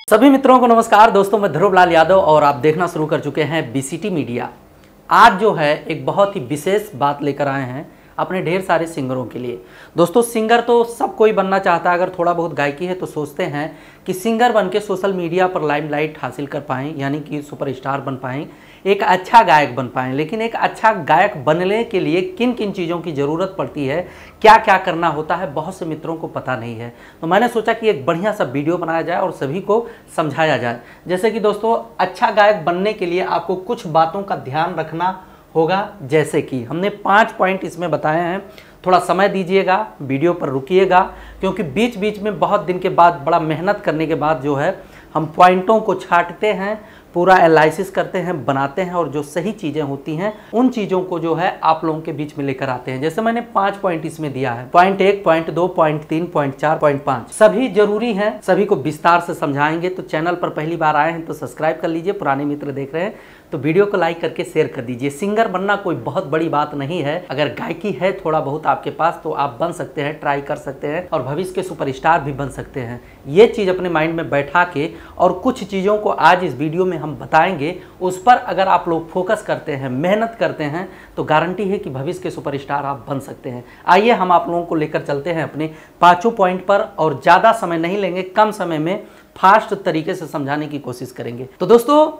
सभी मित्रों को नमस्कार। दोस्तों, मैं ध्रुव लाल यादव और आप देखना शुरू कर चुके हैं बीसीटी मीडिया। आज जो है एक बहुत ही विशेष बात लेकर आए हैं अपने ढेर सारे सिंगरों के लिए। दोस्तों, सिंगर तो सब कोई बनना चाहता है। अगर थोड़ा बहुत गायकी है तो सोचते हैं कि सिंगर बन के सोशल मीडिया पर लाइमलाइट हासिल कर पाएँ, यानी कि सुपरस्टार बन पाएँ, एक अच्छा गायक बन पाएँ। लेकिन एक अच्छा गायक बनने के लिए किन किन चीज़ों की ज़रूरत पड़ती है, क्या क्या करना होता है, बहुत से मित्रों को पता नहीं है। तो मैंने सोचा कि एक बढ़िया सा वीडियो बनाया जाए और सभी को समझाया जाए। जैसे कि दोस्तों, अच्छा गायक बनने के लिए आपको कुछ बातों का ध्यान रखना होगा। जैसे कि हमने 5 पॉइंट इसमें बताए हैं। थोड़ा समय दीजिएगा, वीडियो पर रुकिएगा, क्योंकि बीच बीच में बहुत दिन के बाद, बड़ा मेहनत करने के बाद जो है हम पॉइंटों को छांटते हैं, पूरा एनालिसिस करते हैं, बनाते हैं और जो सही चीज़ें होती हैं उन चीज़ों को जो है आप लोगों के बीच में लेकर आते हैं। जैसे मैंने 5 पॉइंट इसमें दिया है। Point 1, point 2, point 3, point 4, point 5 सभी जरूरी हैं, सभी को विस्तार से समझाएंगे। तो चैनल पर पहली बार आए हैं तो सब्सक्राइब कर लीजिए, पुराने मित्र देख रहे हैं तो वीडियो को लाइक करके शेयर कर दीजिए। सिंगर बनना कोई बहुत बड़ी बात नहीं है। अगर गायकी है थोड़ा बहुत आपके पास तो आप बन सकते हैं, ट्राई कर सकते हैं और भविष्य के सुपरस्टार भी बन सकते हैं। ये चीज़ अपने माइंड में बैठा के और कुछ चीज़ों को आज इस वीडियो में हम बताएंगे, उस पर अगर आप लोग फोकस करते हैं, मेहनत करते हैं तो गारंटी है कि भविष्य के सुपरस्टार आप बन सकते हैं। आइए हम आप लोगों को लेकर चलते हैं अपने 5 पॉइंट पर और ज़्यादा समय नहीं लेंगे, कम समय में फास्ट तरीके से समझाने की कोशिश करेंगे। तो दोस्तों,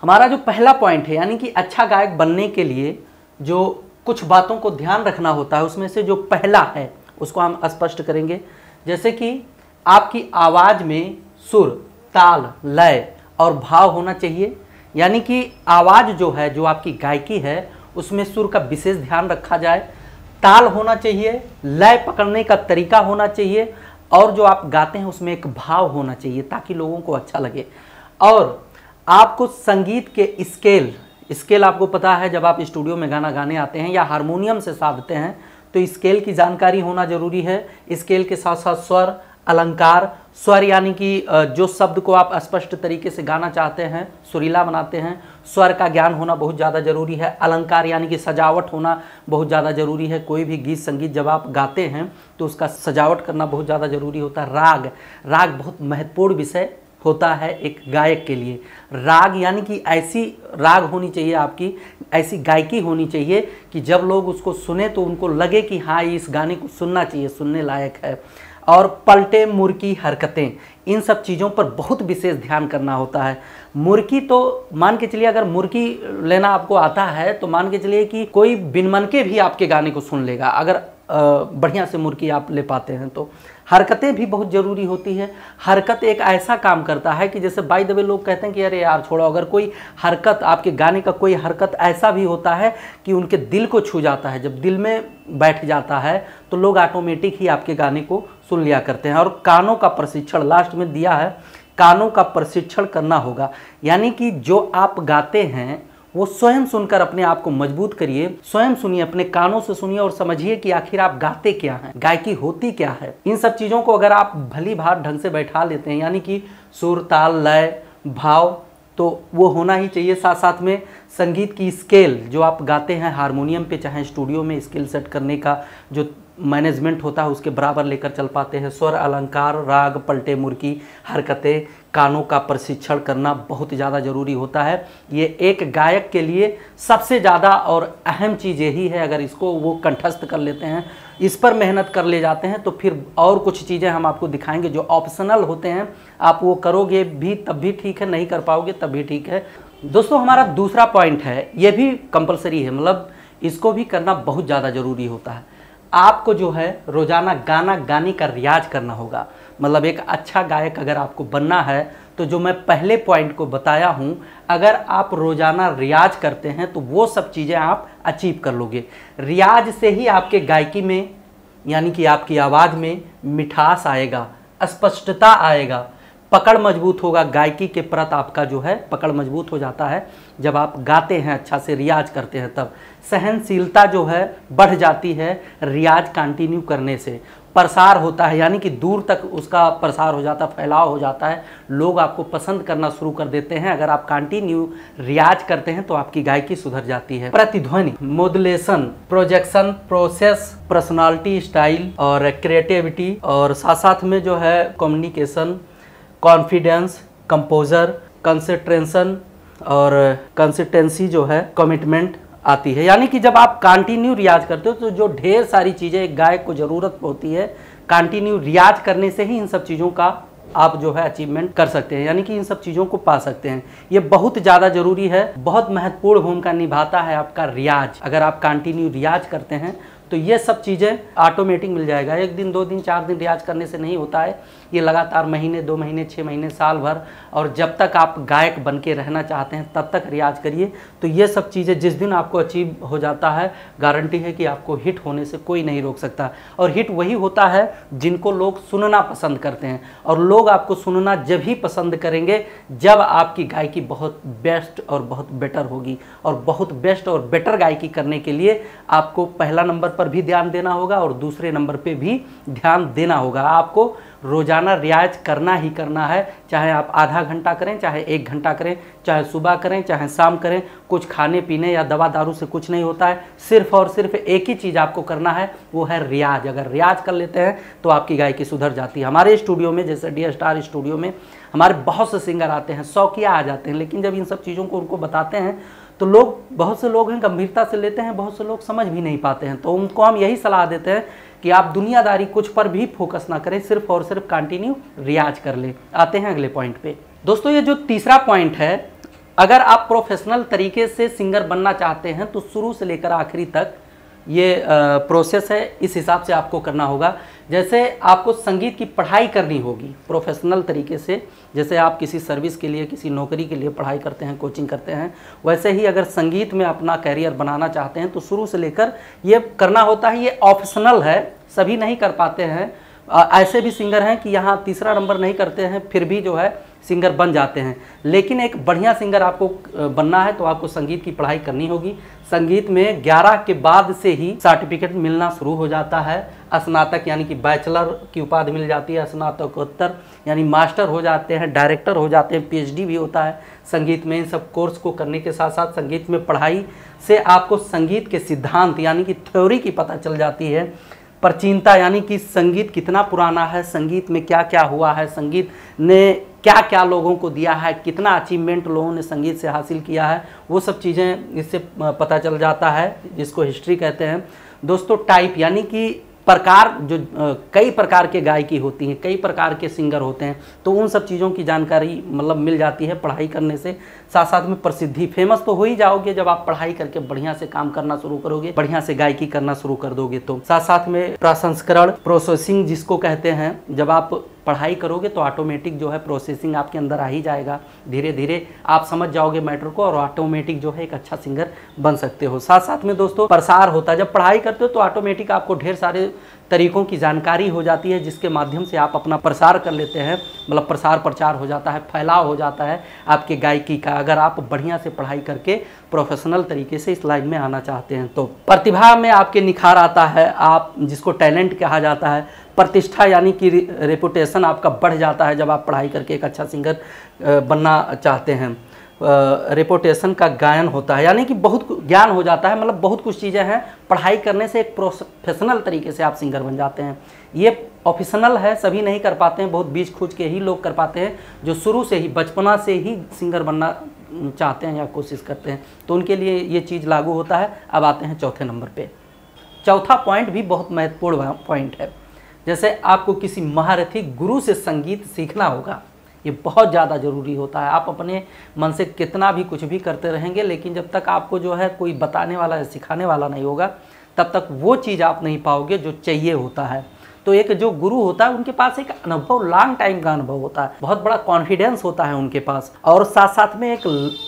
हमारा जो पहला पॉइंट है, यानी कि अच्छा गायक बनने के लिए जो कुछ बातों को ध्यान रखना होता है, उसमें से जो पहला है उसको हम स्पष्ट करेंगे। जैसे कि आपकी आवाज़ में सुर, ताल, लय और भाव होना चाहिए। यानी कि आवाज़ जो है, जो आपकी गायकी है, उसमें सुर का विशेष ध्यान रखा जाए, ताल होना चाहिए, लय पकड़ने का तरीका होना चाहिए और जो आप गाते हैं उसमें एक भाव होना चाहिए ताकि लोगों को अच्छा लगे। और आपको संगीत के स्केल आपको पता है, जब आप स्टूडियो में गाना गाने आते हैं या हारमोनियम से साधते हैं तो स्केल की जानकारी होना जरूरी है। स्केल के साथ साथ स्वर, अलंकार, स्वर यानी कि जो शब्द को आप स्पष्ट तरीके से गाना चाहते हैं, सुरीला बनाते हैं, स्वर का ज्ञान होना बहुत ज़्यादा जरूरी है। अलंकार यानी कि सजावट होना बहुत ज़्यादा जरूरी है। कोई भी गीत संगीत जब आप गाते हैं तो उसका सजावट करना बहुत ज़्यादा जरूरी होता है। राग बहुत महत्वपूर्ण विषय होता है एक गायक के लिए। राग यानी कि ऐसी राग होनी चाहिए, आपकी ऐसी गायकी होनी चाहिए कि जब लोग उसको सुने तो उनको लगे कि हाँ, इस गाने को सुनना चाहिए, सुनने लायक है। और पलटे, मुर्की, हरकतें, इन सब चीज़ों पर बहुत विशेष ध्यान करना होता है। मुर्की तो मान के चलिए, अगर मुर्की लेना आपको आता है तो मान के चलिए कि कोई बिन मन के भी आपके गाने को सुन लेगा, अगर बढ़िया से मुर्की आप ले पाते हैं तो। हरकतें भी बहुत ज़रूरी होती है। हरकत एक ऐसा काम करता है कि जैसे बाय द वे लोग कहते हैं कि अरे यार छोड़ो, अगर कोई हरकत, आपके गाने का कोई हरकत ऐसा भी होता है कि उनके दिल को छू जाता है, जब दिल में बैठ जाता है तो लोग ऑटोमेटिक ही आपके गाने को सुन लिया करते हैं। और कानों का प्रशिक्षण लास्ट में दिया है, कानों का प्रशिक्षण करना होगा। यानी कि जो आप गाते हैं वो स्वयं सुनकर अपने आप को मजबूत करिए, स्वयं सुनिए, अपने कानों से सुनिए और समझिए कि आखिर आप गाते क्या हैं, गायकी होती क्या है। इन सब चीज़ों को अगर आप भली भांति ढंग से बैठा लेते हैं, यानी कि सुर, ताल, लय, भाव, तो वो होना ही चाहिए। साथ साथ में संगीत की स्केल, जो आप गाते हैं हारमोनियम पे चाहे स्टूडियो में, स्केल सेट करने का जो मैनेजमेंट होता है उसके बराबर लेकर चल पाते हैं। स्वर, अलंकार, राग, पलटे, मुर्की, हरकतें, कानों का प्रशिक्षण करना बहुत ज़्यादा ज़रूरी होता है। ये एक गायक के लिए सबसे ज़्यादा और अहम चीज़ यही है। अगर इसको वो कंठस्थ कर लेते हैं, इस पर मेहनत कर ले जाते हैं तो फिर और कुछ चीज़ें हम आपको दिखाएंगे जो ऑप्शनल होते हैं। आप वो करोगे भी तब भी ठीक है, नहीं कर पाओगे तब भी ठीक है। दोस्तों, हमारा दूसरा पॉइंट है, ये भी कंपलसरी है, मतलब इसको भी करना बहुत ज़्यादा ज़रूरी होता है। आपको जो है रोज़ाना गाना गाने का रियाज करना होगा। मतलब एक अच्छा गायक अगर आपको बनना है तो जो मैं पहले पॉइंट को बताया हूँ, अगर आप रोज़ाना रियाज करते हैं तो वो सब चीज़ें आप अचीव कर लोगे। रियाज से ही आपके गायकी में, यानी कि आपकी आवाज़ में मिठास आएगा, स्पष्टता आएगा, पकड़ मजबूत होगा। गायकी के प्रति आपका जो है पकड़ मजबूत हो जाता है जब आप गाते हैं, अच्छा से रियाज करते हैं। तब सहनशीलता जो है बढ़ जाती है रियाज कंटिन्यू करने से। प्रसार होता है, यानी कि दूर तक उसका प्रसार हो जाता है, फैलाव हो जाता है, लोग आपको पसंद करना शुरू कर देते हैं। अगर आप कंटिन्यू रियाज करते हैं तो आपकी गायकी सुधर जाती है। प्रतिध्वनि, modulation, projection, process, personality, style और क्रिएटिविटी और साथ साथ में जो है कम्युनिकेशन, कॉन्फिडेंस, कंपोजर, कंसंट्रेशन और कंसिस्टेंसी जो है, कमिटमेंट आती है। यानी कि जब आप कंटिन्यू रियाज करते हो तो जो ढेर सारी चीज़ें एक गायक को ज़रूरत होती है, कंटिन्यू रियाज करने से ही इन सब चीज़ों का आप जो है अचीवमेंट कर सकते हैं, यानी कि इन सब चीज़ों को पा सकते हैं। ये बहुत ज़्यादा ज़रूरी है, बहुत महत्वपूर्ण भूमिका निभाता है आपका रियाज। अगर आप कंटिन्यू रियाज करते हैं तो ये सब चीज़ें ऑटोमेटिक मिल जाएगा। 1 दिन 2 दिन 4 दिन रियाज करने से नहीं होता है, ये लगातार महीने 2 महीने 6 महीने साल भर, और जब तक आप गायक बन के रहना चाहते हैं तब तक रियाज करिए। तो ये सब चीज़ें जिस दिन आपको अचीव हो जाता है, गारंटी है कि आपको हिट होने से कोई नहीं रोक सकता। और हिट वही होता है जिनको लोग सुनना पसंद करते हैं, और लोग आपको सुनना जब ही पसंद करेंगे जब आपकी गायकी बहुत बेस्ट और बहुत बेटर होगी। और बहुत बेस्ट और बेटर गायकी करने के लिए आपको पहला नंबर पर भी ध्यान देना होगा और दूसरे नंबर पे भी ध्यान देना होगा। आपको रोजाना रियाज करना ही करना है, चाहे आप आधा घंटा करें, चाहे 1 घंटा करें, चाहे सुबह करें, चाहे शाम करें। कुछ खाने पीने या दवा दारू से कुछ नहीं होता है, सिर्फ और सिर्फ एक ही चीज़ आपको करना है, वो है रियाज। अगर रियाज कर लेते हैं तो आपकी गायकी सुधर जाती है। हमारे स्टूडियो में, जैसे डी स्टार स्टूडियो में हमारे बहुत से सिंगर आते हैं, शौकिया आ जाते हैं, लेकिन जब इन सब चीज़ों को उनको बताते हैं तो लोग, बहुत से लोग हैं गंभीरता से लेते हैं, बहुत से लोग समझ भी नहीं पाते हैं। तो उनको हम यही सलाह देते हैं कि आप दुनियादारी कुछ पर भी फोकस ना करें, सिर्फ और सिर्फ कंटिन्यू रियाज कर ले। आते हैं अगले पॉइंट पे। दोस्तों, ये जो तीसरा पॉइंट है, अगर आप प्रोफेशनल तरीके से सिंगर बनना चाहते हैं तो शुरू से लेकर आखिरी तक ये प्रोसेस है, इस हिसाब से आपको करना होगा। जैसे आपको संगीत की पढ़ाई करनी होगी प्रोफेशनल तरीके से, जैसे आप किसी सर्विस के लिए, किसी नौकरी के लिए पढ़ाई करते हैं, कोचिंग करते हैं, वैसे ही अगर संगीत में अपना कैरियर बनाना चाहते हैं तो शुरू से लेकर ये करना होता है। ये ऑप्शनल है, सभी नहीं कर पाते हैं। ऐसे भी सिंगर हैं कि यहाँ तीसरा नंबर नहीं करते हैं फिर भी जो है सिंगर बन जाते हैं। लेकिन एक बढ़िया सिंगर आपको बनना है तो आपको संगीत की पढ़ाई करनी होगी। संगीत में 11 के बाद से ही सर्टिफिकेट मिलना शुरू हो जाता है। स्नातक यानी कि बैचलर की उपाधि मिल जाती है, स्नातकोत्तर यानी मास्टर हो जाते हैं, डायरेक्टर हो जाते हैं, पीएचडी भी होता है संगीत में। इन सब कोर्स को करने के साथ साथ संगीत में पढ़ाई से आपको संगीत के सिद्धांत यानी कि थ्योरी की पता चल जाती है। प्राचीनता यानी कि संगीत कितना पुराना है, संगीत में क्या क्या हुआ है, संगीत ने क्या क्या लोगों को दिया है, कितना अचीवमेंट लोगों ने संगीत से हासिल किया है, वो सब चीज़ें इससे पता चल जाता है, जिसको हिस्ट्री कहते हैं। दोस्तों, टाइप यानी कि प्रकार, जो कई प्रकार के गायकी होती हैं, कई प्रकार के सिंगर होते हैं, तो उन सब चीज़ों की जानकारी मतलब मिल जाती है पढ़ाई करने से। साथ साथ में प्रसिद्धि, फेमस तो हो ही जाओगे जब आप पढ़ाई करके बढ़िया से काम करना शुरू करोगे, बढ़िया से गायकी करना शुरू कर दोगे। तो साथ साथ में प्रसंस्करण, प्रोसेसिंग जिसको कहते हैं, जब आप पढ़ाई करोगे तो ऑटोमेटिक जो है प्रोसेसिंग आपके अंदर आ ही जाएगा। धीरे धीरे आप समझ जाओगे मैटर को और ऑटोमेटिक जो है एक अच्छा सिंगर बन सकते हो। साथ साथ में दोस्तों प्रसार होता है, जब पढ़ाई करते हो तो ऑटोमेटिक आपको ढेर सारे तरीकों की जानकारी हो जाती है, जिसके माध्यम से आप अपना प्रसार कर लेते हैं, मतलब प्रसार प्रचार हो जाता है, फैलाव हो जाता है आपके गायकी का। अगर आप बढ़िया से पढ़ाई करके प्रोफेशनल तरीके से इस लाइन में आना चाहते हैं तो प्रतिभा में आपके निखार आता है, आप जिसको टैलेंट कहा जाता है। प्रतिष्ठा यानी कि रेपुटेशन आपका बढ़ जाता है जब आप पढ़ाई करके एक अच्छा सिंगर बनना चाहते हैं। रेपुटेशन का गायन होता है, यानी कि बहुत ज्ञान हो जाता है, मतलब बहुत कुछ चीज़ें हैं। पढ़ाई करने से एक प्रोफेशनल तरीके से आप सिंगर बन जाते हैं। ये ऑप्शनल है, सभी नहीं कर पाते हैं, बहुत बीच खूंच के ही लोग कर पाते हैं, जो शुरू से ही बचपना से ही सिंगर बनना चाहते हैं या कोशिश करते हैं, तो उनके लिए ये चीज़ लागू होता है। अब आते हैं चौथे नंबर पे। चौथा पॉइंट भी बहुत महत्वपूर्ण पॉइंट है। जैसे आपको किसी महारथी गुरु से संगीत सीखना होगा, ये बहुत ज़्यादा ज़रूरी होता है। आप अपने मन से कितना भी कुछ भी करते रहेंगे, लेकिन जब तक आपको जो है कोई बताने वाला या सिखाने वाला नहीं होगा, तब तक वो चीज़ आप नहीं पाओगे जो चाहिए होता है। तो एक जो गुरु होता है उनके पास एक अनुभव, लॉन्ग टाइम का अनुभव होता है, बहुत बड़ा कॉन्फिडेंस होता है उनके पास, और साथ साथ में एक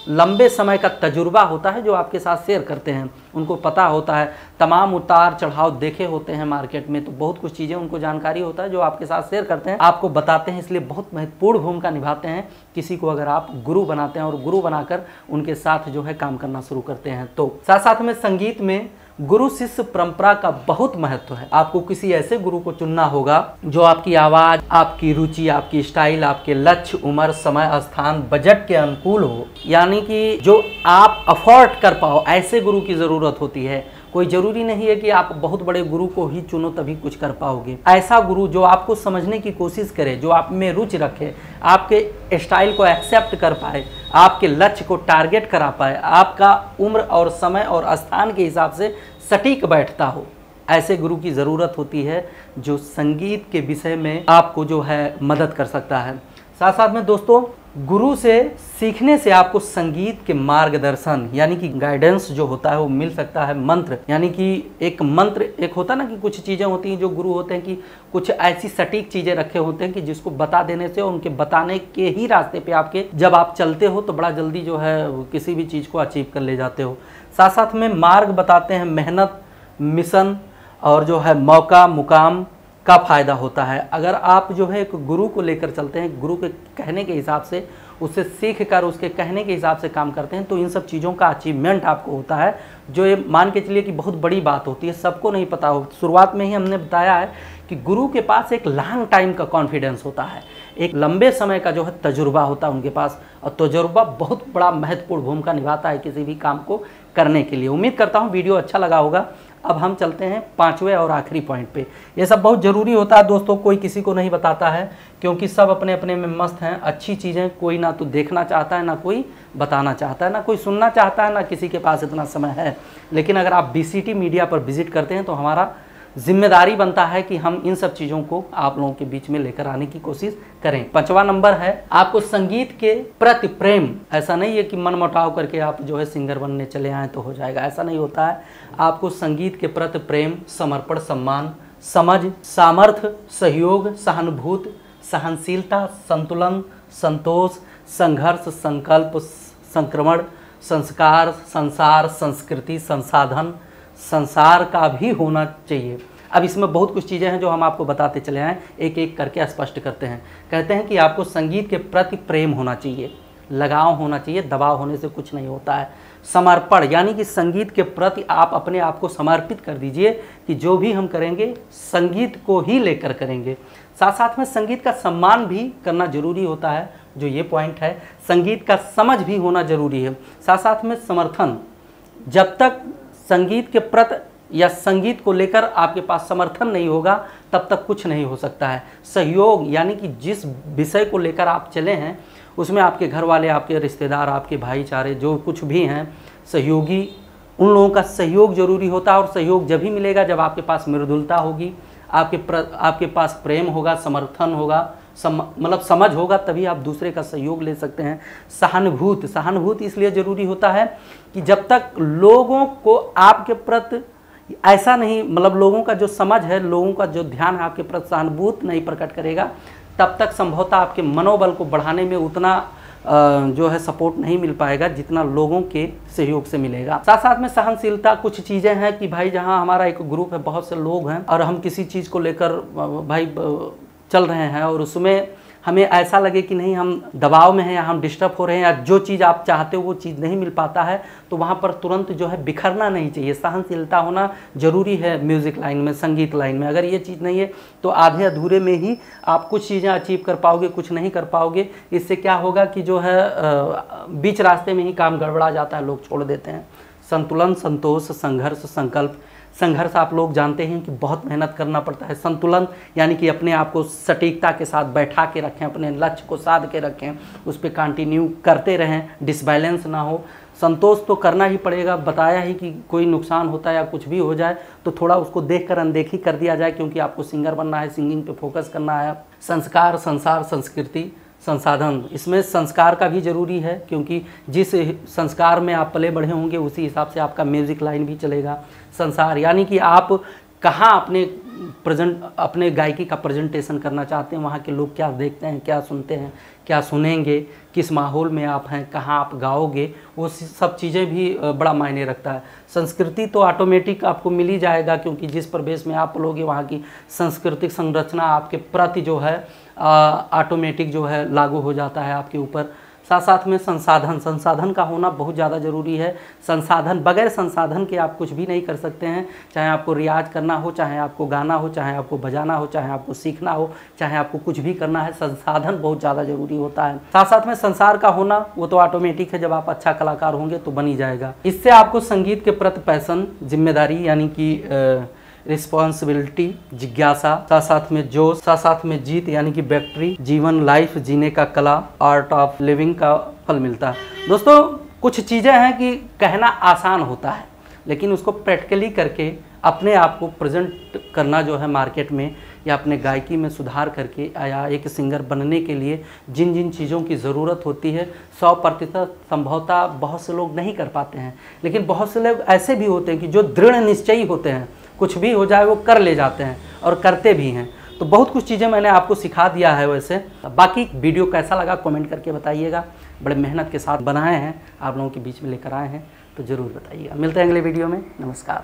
लंबे समय का तजुर्बा होता है जो आपके साथ शेयर करते हैं। उनको पता होता है, तमाम उतार चढ़ाव देखे होते हैं मार्केट में, तो बहुत कुछ चीज़ें उनको जानकारी होता है जो आपके साथ शेयर करते हैं, आपको बताते हैं। इसलिए बहुत महत्वपूर्ण भूमिका निभाते हैं किसी को अगर आप गुरु बनाते हैं और गुरु बनाकर उनके साथ जो है काम करना शुरू करते हैं। तो साथ साथ में संगीत में गुरु शिष्य परंपरा का बहुत महत्व है। आपको किसी ऐसे गुरु को चुनना होगा जो आपकी आवाज़, आपकी रुचि, आपकी स्टाइल, आपके लक्ष्य, उम्र, समय, स्थान, बजट के अनुकूल हो, यानी कि जो आप अफोर्ड कर पाओ, ऐसे गुरु की ज़रूरत होती है। कोई ज़रूरी नहीं है कि आप बहुत बड़े गुरु को ही चुनो तभी कुछ कर पाओगे। ऐसा गुरु जो आपको समझने की कोशिश करे, जो आप में रुचि रखे, आपके स्टाइल को एक्सेप्ट कर पाए, आपके लक्ष्य को टारगेट करा पाए, आपका उम्र और समय और स्थान के हिसाब से सटीक बैठता हो, ऐसे गुरु की ज़रूरत होती है जो संगीत के विषय में आपको जो है मदद कर सकता है। साथ साथ में दोस्तों, गुरु से सीखने से आपको संगीत के मार्गदर्शन यानी कि गाइडेंस जो होता है वो मिल सकता है। मंत्र यानी कि एक मंत्र, एक होता है ना कि कुछ चीज़ें होती हैं जो गुरु होते हैं कि कुछ ऐसी सटीक चीज़ें रखे होते हैं कि जिसको बता देने से, उनके बताने के ही रास्ते पे आपके जब आप चलते हो तो बड़ा जल्दी जो है किसी भी चीज़ को अचीव कर ले जाते हो। साथ साथ में मार्ग बताते हैं, मेहनत, मिशन और जो है मौका मुकाम का फ़ायदा होता है। अगर आप जो है एक गुरु को लेकर चलते हैं, गुरु के कहने के हिसाब से, उससे सीख कर उसके कहने के हिसाब से काम करते हैं, तो इन सब चीज़ों का अचीवमेंट आपको होता है, जो ये मान के चलिए कि बहुत बड़ी बात होती है, सबको नहीं पता हो। शुरुआत में ही हमने बताया है कि गुरु के पास एक लॉन्ग टाइम का कॉन्फिडेंस होता है, एक लंबे समय का जो है तजुर्बा होता है उनके पास, और तजुर्बा बहुत बड़ा महत्वपूर्ण भूमिका निभाता है किसी भी काम को करने के लिए। उम्मीद करता हूँ वीडियो अच्छा लगा होगा। अब हम चलते हैं 5वें और आखिरी पॉइंट पे। ये सब बहुत ज़रूरी होता है दोस्तों, कोई किसी को नहीं बताता है क्योंकि सब अपने अपने में मस्त हैं। अच्छी चीज़ें कोई ना तो देखना चाहता है, ना कोई बताना चाहता है, ना कोई सुनना चाहता है, ना किसी के पास इतना समय है। लेकिन अगर आप BCT मीडिया पर विजिट करते हैं तो हमारा जिम्मेदारी बनता है कि हम इन सब चीज़ों को आप लोगों के बीच में लेकर आने की कोशिश करें। 5वां नंबर है आपको संगीत के प्रति प्रेम। ऐसा नहीं है कि मन मुटाव करके आप जो है सिंगर बनने चले आए तो हो जाएगा, ऐसा नहीं होता है। आपको संगीत के प्रति प्रेम, समर्पण, सम्मान, समझ, सामर्थ्य, सहयोग, सहानुभूति, सहनशीलता, संतुलन, संतोष, संघर्ष, संकल्प, संक्रमण, संस्कार, संसार, संस्कृति, संसाधन, संसार का भी होना चाहिए। अब इसमें बहुत कुछ चीज़ें हैं जो हम आपको बताते चले आए, एक एक करके स्पष्ट करते हैं। कहते हैं कि आपको संगीत के प्रति प्रेम होना चाहिए, लगाव होना चाहिए, दबाव होने से कुछ नहीं होता है। समर्पण यानी कि संगीत के प्रति आप अपने आप को समर्पित कर दीजिए कि जो भी हम करेंगे संगीत को ही लेकर करेंगे। साथ साथ में संगीत का सम्मान भी करना जरूरी होता है, जो ये पॉइंट है। संगीत का समझ भी होना जरूरी है। साथ साथ में समर्थन, जब तक संगीत के प्रति या संगीत को लेकर आपके पास समर्थन नहीं होगा तब तक कुछ नहीं हो सकता है। सहयोग यानी कि जिस विषय को लेकर आप चले हैं उसमें आपके घर वाले, आपके रिश्तेदार, आपके भाईचारे जो कुछ भी हैं सहयोगी, उन लोगों का सहयोग जरूरी होता है। और सहयोग जब ही मिलेगा जब आपके पास मृदुलता होगी, आपके पास प्रेम होगा, समर्थन होगा, मतलब समझ होगा, तभी आप दूसरे का सहयोग ले सकते हैं। सहानुभूति इसलिए ज़रूरी होता है कि जब तक लोगों को आपके प्रति ऐसा नहीं, मतलब लोगों का जो समझ है, लोगों का जो ध्यान है आपके प्रति सहानुभूति नहीं प्रकट करेगा, तब तक संभवतः आपके मनोबल को बढ़ाने में उतना जो है सपोर्ट नहीं मिल पाएगा जितना लोगों के सहयोग से मिलेगा। साथ साथ में सहनशीलता, कुछ चीज़ें हैं कि भाई जहां हमारा एक ग्रुप है, बहुत से लोग हैं और हम किसी चीज़ को लेकर भाई चल रहे हैं और उसमें हमें ऐसा लगे कि नहीं हम दबाव में हैं या हम डिस्टर्ब हो रहे हैं या जो चीज़ आप चाहते हो वो चीज़ नहीं मिल पाता है, तो वहाँ पर तुरंत जो है बिखरना नहीं चाहिए। सहनशीलता होना जरूरी है म्यूज़िक लाइन में, संगीत लाइन में। अगर ये चीज़ नहीं है तो आधे अधूरे में ही आप कुछ चीज़ें अचीव कर पाओगे, कुछ नहीं कर पाओगे। इससे क्या होगा कि जो है बीच रास्ते में ही काम गड़बड़ा जाता है, लोग छोड़ देते हैं। संतुलन, संतोष, संघर्ष, संकल्प। संघर्ष आप लोग जानते हैं कि बहुत मेहनत करना पड़ता है। संतुलन यानी कि अपने आप को सटीकता के साथ बैठा के रखें, अपने लक्ष्य को साध के रखें, उस पर कंटिन्यू करते रहें, डिसबैलेंस ना हो। संतोष तो करना ही पड़ेगा, बताया ही कि कोई नुकसान होता है या कुछ भी हो जाए तो थोड़ा उसको देखकर अनदेखी कर दिया जाए, क्योंकि आपको सिंगर बनना है, सिंगिंग पे फोकस करना है। संस्कार, संसार, संस्कृति, संसाधन, इसमें संस्कार का भी ज़रूरी है, क्योंकि जिस संस्कार में आप पले बढ़े होंगे उसी हिसाब से आपका म्यूज़िक लाइन भी चलेगा। संसार यानी कि आप कहाँ अपने गायकी का प्रेजेंटेशन करना चाहते हैं, वहाँ के लोग क्या देखते हैं, क्या सुनते हैं, क्या सुनेंगे, किस माहौल में आप हैं, कहाँ आप गाओगे, वो सब चीज़ें भी बड़ा मायने रखता है। संस्कृति तो ऑटोमेटिक आपको मिल ही जाएगा, क्योंकि जिस प्रदेश में आप पलोगे वहाँ की सांस्कृतिक संरचना आपके प्रति जो है ऑटोमेटिक जो है लागू हो जाता है आपके ऊपर। साथ साथ में संसाधन का होना बहुत ज़्यादा ज़रूरी है। संसाधन, बगैर संसाधन के आप कुछ भी नहीं कर सकते हैं। चाहे आपको रियाज करना हो, चाहे आपको गाना हो, चाहे आपको बजाना हो, चाहे आपको सीखना हो, चाहे आपको कुछ भी करना है, संसाधन बहुत ज़्यादा ज़रूरी होता है। साथ साथ में संसार का होना वो तो ऑटोमेटिक है, जब आप अच्छा कलाकार होंगे तो बन ही जाएगा। इससे आपको संगीत के प्रति पैशन, जिम्मेदारी यानी कि रिस्पॉन्सिबिलिटी, जिज्ञासा, साथ साथ में जोश, साथ साथ में जीत यानी कि बैक्ट्री, जीवन, लाइफ जीने का कला, आर्ट ऑफ लिविंग का फल मिलता है। दोस्तों कुछ चीज़ें हैं कि कहना आसान होता है, लेकिन उसको प्रैक्टिकली करके अपने आप को प्रेजेंट करना जो है मार्केट में, या अपने गायकी में सुधार करके, या एक सिंगर बनने के लिए जिन जिन चीज़ों की ज़रूरत होती है 100% संभवतः बहुत से लोग नहीं कर पाते हैं। लेकिन बहुत से लोग ऐसे भी होते हैं कि जो दृढ़ निश्चयी होते हैं, कुछ भी हो जाए वो कर ले जाते हैं और करते भी हैं। तो बहुत कुछ चीज़ें मैंने आपको सिखा दिया है। वैसे बाकी वीडियो कैसा लगा कमेंट करके बताइएगा। बड़े मेहनत के साथ बनाए हैं, आप लोगों के बीच में लेकर आए हैं, तो ज़रूर बताइएगा। मिलते हैं अगले वीडियो में। नमस्कार।